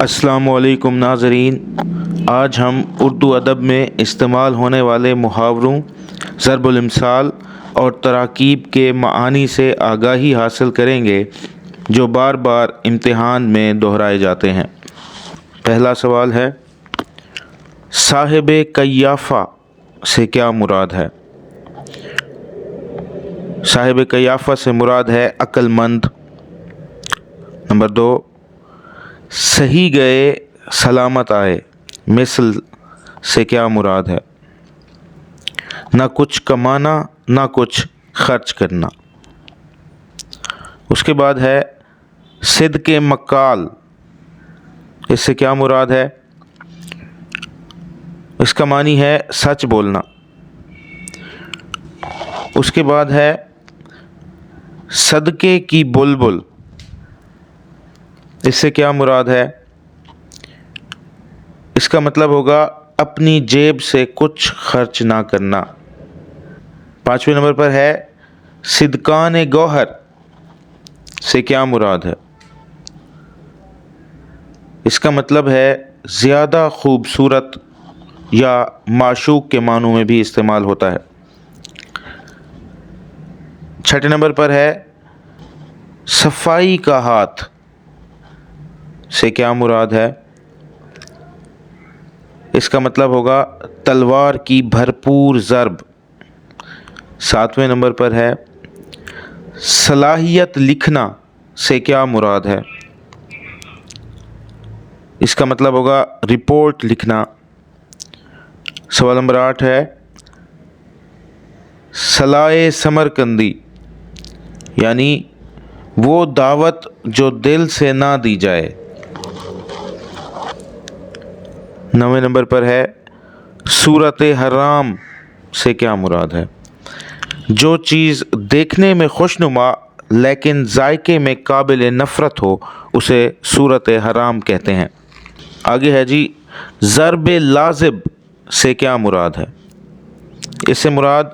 السلام علیکم ناظرین، آج ہم اردو ادب میں استعمال ہونے والے محاوروں، ضرب الامثال اور تراکیب کے معانی سے آگاہی حاصل کریں گے جو بار بار امتحان میں دہرائے جاتے ہیں۔ پہلا سوال ہے، صاحب قیافہ سے کیا مراد ہے؟ صاحب قیافہ سے مراد ہے عقل مند۔ نمبر 2، صحیح گئے سلامت آئے مثل سے کیا مراد ہے؟ نہ کچھ کمانا نہ کچھ خرچ کرنا۔ اس کے بعد ہے صدق مقال، اس سے کیا مراد ہے؟ اس کا معنی ہے سچ بولنا۔ اس کے بعد ہے صدقے کی بلبل، اس سے کیا مراد ہے؟ اس کا مطلب ہوگا اپنی جیب سے کچھ خرچ نہ کرنا۔ 5ویں نمبر پر ہے صدقان گوہر سے کیا مراد ہے؟ اس کا مطلب ہے زیادہ خوبصورت یا معشوق کے معنوں میں بھی استعمال ہوتا ہے۔ 6 نمبر پر ہے صفائی کا ہاتھ سے کیا مراد ہے؟ اس کا مطلب ہوگا تلوار کی بھرپور ضرب۔ 7ویں نمبر پر ہے صلاحیت لکھنا سے کیا مراد ہے؟ اس کا مطلب ہوگا رپورٹ لکھنا۔ سوال نمبر 8 ہے صلاح سمرقندی، یعنی وہ دعوت جو دل سے نہ دی جائے۔ 9ویں نمبر پر ہے صورت حرام سے کیا مراد ہے؟ جو چیز دیکھنے میں خوشنما لیکن ذائقے میں قابل نفرت ہو اسے صورت حرام کہتے ہیں۔ آگے ہے جی ضرب لازب سے کیا مراد ہے؟ اس سے مراد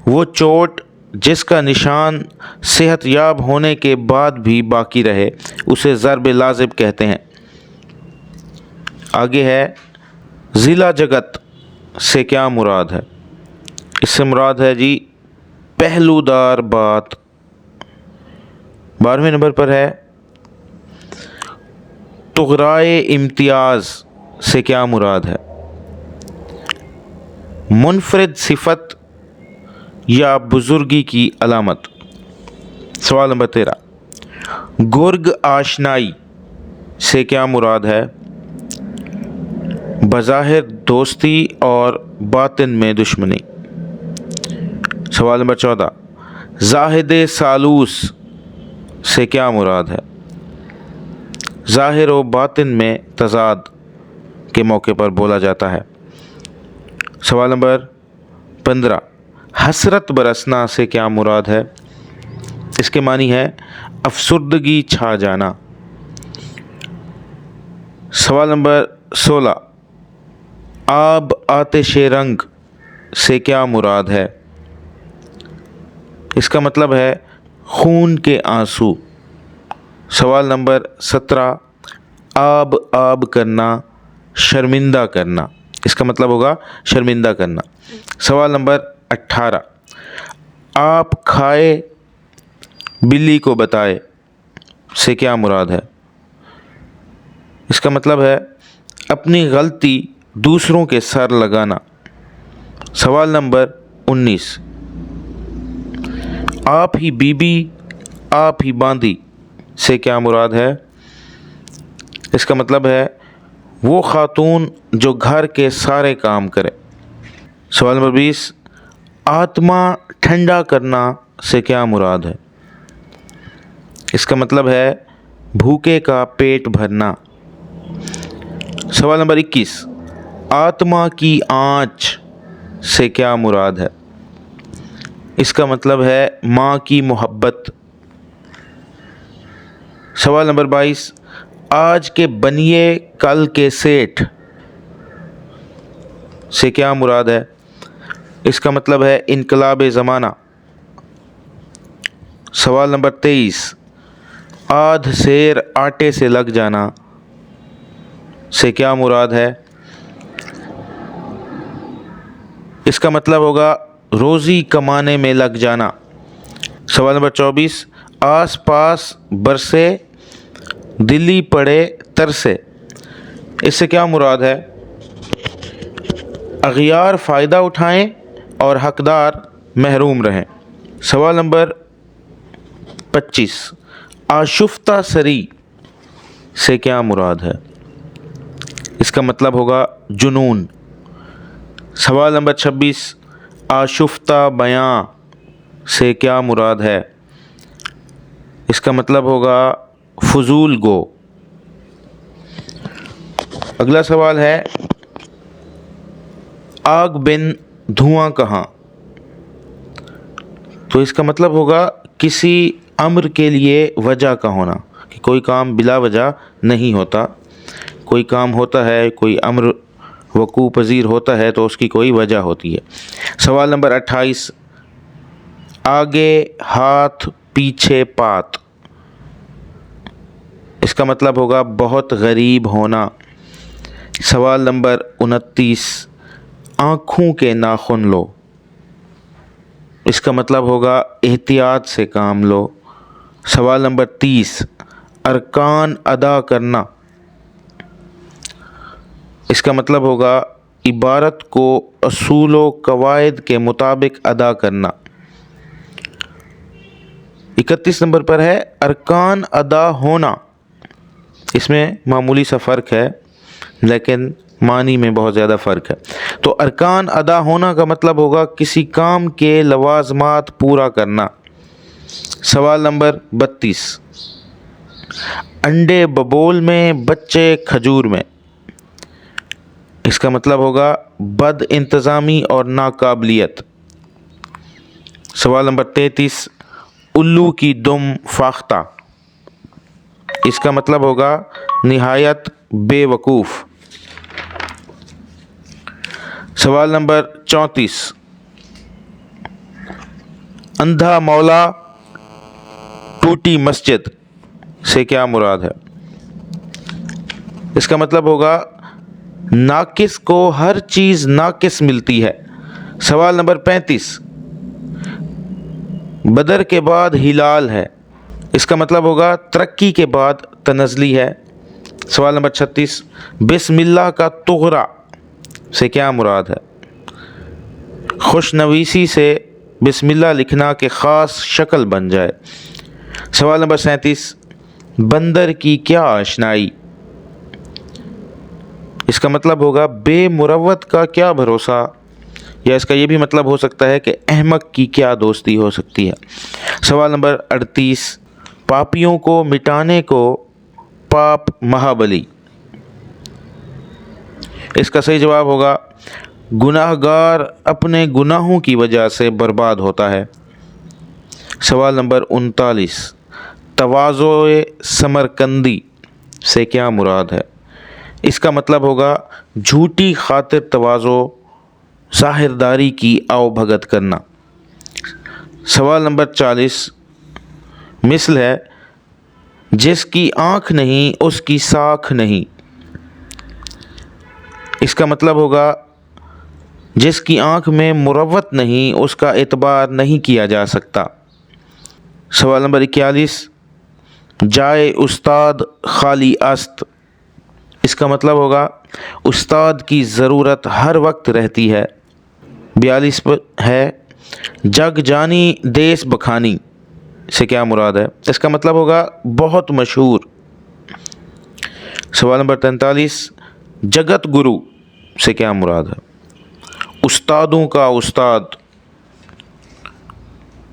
وہ چوٹ جس کا نشان صحت یاب ہونے کے بعد بھی باقی رہے اسے ضرب لازب کہتے ہیں۔ آگے ہے ضلع جگت سے کیا مراد ہے؟ اس سے مراد ہے جی پہلو دار بات۔ 12ویں نمبر پر ہے طغرائے امتیاز سے کیا مراد ہے؟ منفرد صفت یا بزرگی کی علامت۔ سوال نمبر 13، گرگ آشنائی سے کیا مراد ہے؟ بظاہر دوستی اور باطن میں دشمنی۔ سوال نمبر 14، زاہد سالوس سے کیا مراد ہے؟ ظاہر و باطن میں تضاد کے موقع پر بولا جاتا ہے۔ سوال نمبر 15، حسرت برسنا سے کیا مراد ہے؟ اس کے معنی ہے افسردگی چھا جانا۔ سوال نمبر 16، آب آتش رنگ سے کیا مراد ہے؟ اس کا مطلب ہے خون کے آنسو۔ سوال نمبر 17، آب آب کرنا شرمندہ کرنا، اس کا مطلب ہوگا شرمندہ کرنا۔ سوال نمبر 18، آپ کھائے بلی کو بتائے سے کیا مراد ہے؟ اس کا مطلب ہے اپنی غلطی دوسروں کے سر لگانا۔ سوال نمبر 19، آپ ہی بی بی آپ ہی باندھی سے کیا مراد ہے؟ اس کا مطلب ہے وہ خاتون جو گھر کے سارے کام کرے۔ سوال نمبر 20، آتما ٹھنڈا کرنا سے کیا مراد ہے؟ اس کا مطلب ہے بھوکے کا پیٹ بھرنا۔ سوال نمبر 21، آتما کی آنچ سے کیا مراد ہے؟ اس کا مطلب ہے ماں کی محبت۔ سوال نمبر 22، آج کے بنیے کل کے سیٹھ سے کیا مراد ہے؟ اس کا مطلب ہے انقلاب زمانہ۔ سوال نمبر 23، آدھ سیر آٹے سے لگ جانا سے کیا مراد ہے؟ اس کا مطلب ہوگا روزی کمانے میں لگ جانا۔ سوال نمبر 24، آس پاس برسے دلی پڑے ترسے، اس سے کیا مراد ہے؟ اغیار فائدہ اٹھائیں اور حقدار محروم رہیں۔ سوال نمبر 25، آشفتہ سری سے کیا مراد ہے؟ اس کا مطلب ہوگا جنون۔ سوال نمبر 26، آشفتہ بیاں سے کیا مراد ہے؟ اس کا مطلب ہوگا فضول گو۔ اگلا سوال ہے، آگ بن دھواں کہاں؟ تو اس کا مطلب ہوگا کسی امر کے لیے وجہ کا ہونا، کہ کوئی کام بلا وجہ نہیں ہوتا، کوئی کام ہوتا ہے، کوئی امر وقوع پذیر ہوتا ہے تو اس کی کوئی وجہ ہوتی ہے۔ سوال نمبر 28، آگے ہاتھ پیچھے پات، اس کا مطلب ہوگا بہت غریب ہونا۔ سوال نمبر 29، آنکھوں کے ناخن لو، اس کا مطلب ہوگا احتیاط سے کام لو۔ سوال نمبر 30، ارکان ادا کرنا، اس کا مطلب ہوگا عبارت کو اصول و قواعد کے مطابق ادا کرنا۔ 31 نمبر پر ہے ارکان ادا ہونا، اس میں معمولی سا فرق ہے لیکن معنی میں بہت زیادہ فرق ہے۔ تو ارکان ادا ہونا کا مطلب ہوگا کسی کام کے لوازمات پورا کرنا۔ سوال نمبر 32، انڈے ببول میں بچے کھجور میں، اس کا مطلب ہوگا بد انتظامی اور ناقابلیت۔ سوال نمبر 33، الو کی دم فاختہ، اس کا مطلب ہوگا نہایت بے وقوف۔ سوال نمبر 34، اندھا مولا ٹوٹی مسجد سے کیا مراد ہے؟ اس کا مطلب ہوگا ناقص کو ہر چیز ناقص ملتی ہے۔ سوال نمبر 35، بدر کے بعد ہلال ہے، اس کا مطلب ہوگا ترقی کے بعد تنزلی ہے۔ سوال نمبر 36، بسم اللہ کا طغرا سے کیا مراد ہے؟ خوش نویسی سے بسم اللہ لکھنا کہ خاص شکل بن جائے۔ سوال نمبر 37، بندر کی کیا آشنائی، اس کا مطلب ہوگا بے مروت کا کیا بھروسہ، یا اس کا یہ بھی مطلب ہو سکتا ہے کہ احمق کی کیا دوستی ہو سکتی ہے۔ سوال نمبر 38، پاپیوں کو مٹانے کو پاپ مہابلی، اس کا صحیح جواب ہوگا گناہ گار اپنے گناہوں کی وجہ سے برباد ہوتا ہے۔ سوال نمبر 39، تواضع سمرقندی سے کیا مراد ہے؟ اس کا مطلب ہوگا جھوٹی خاطر تواضع، ظاہرداری کی آؤ بھگت کرنا۔ سوال نمبر 40، مثل ہے جس کی آنکھ نہیں اس کی ساکھ نہیں، اس کا مطلب ہوگا جس کی آنکھ میں مروت نہیں اس کا اعتبار نہیں کیا جا سکتا۔ سوال نمبر 41، جائے استاد خالی است، اس کا مطلب ہوگا استاد کی ضرورت ہر وقت رہتی ہے۔ 42 پر ہے جگ جانی دیس بکھانی سے کیا مراد ہے؟ اس کا مطلب ہوگا بہت مشہور۔ سوال نمبر 43، جگت گرو سے کیا مراد ہے؟ استادوں کا استاد۔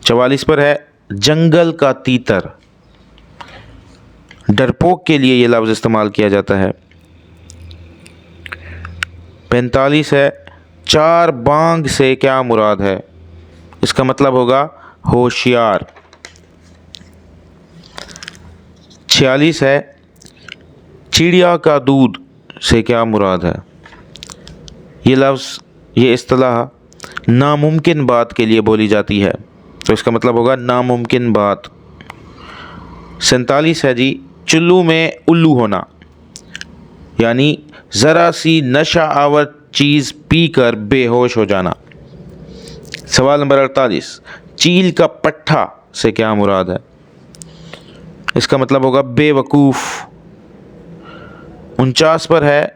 44 پر ہے جنگل کا تیتر، ڈرپوک کے لیے یہ لفظ استعمال کیا جاتا ہے۔ 45 ہے چار بانگ سے کیا مراد ہے؟ اس کا مطلب ہوگا ہوشیار۔ 46 ہے چڑیا کا دودھ سے کیا مراد ہے؟ یہ لفظ، یہ اصطلاح ناممکن بات کے لیے بولی جاتی ہے، تو اس کا مطلب ہوگا ناممکن بات۔ 47 ہے جی چلو میں الو ہونا، یعنی ذرا سی نشہ آور چیز پی کر بے ہوش ہو جانا۔ سوال نمبر 48، چیل کا پٹھا سے کیا مراد ہے؟ اس کا مطلب ہوگا بے وقوف۔ 49 پر ہے،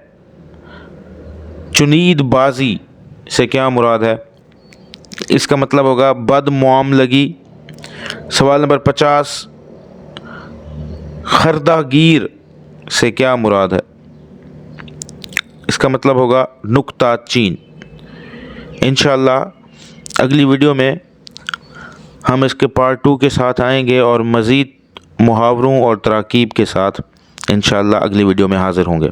چنید بازی سے کیا مراد ہے؟ اس کا مطلب ہوگا بد معاملگی۔ سوال نمبر 50، خردہ گیر سے کیا مراد ہے؟ اس کا مطلب ہوگا نکتہ چین۔ انشاءاللہ اگلی ویڈیو میں ہم اس کے پارٹ 2 کے ساتھ آئیں گے اور مزید محاوروں اور تراکیب کے ساتھ انشاءاللہ اگلی ویڈیو میں حاضر ہوں گے۔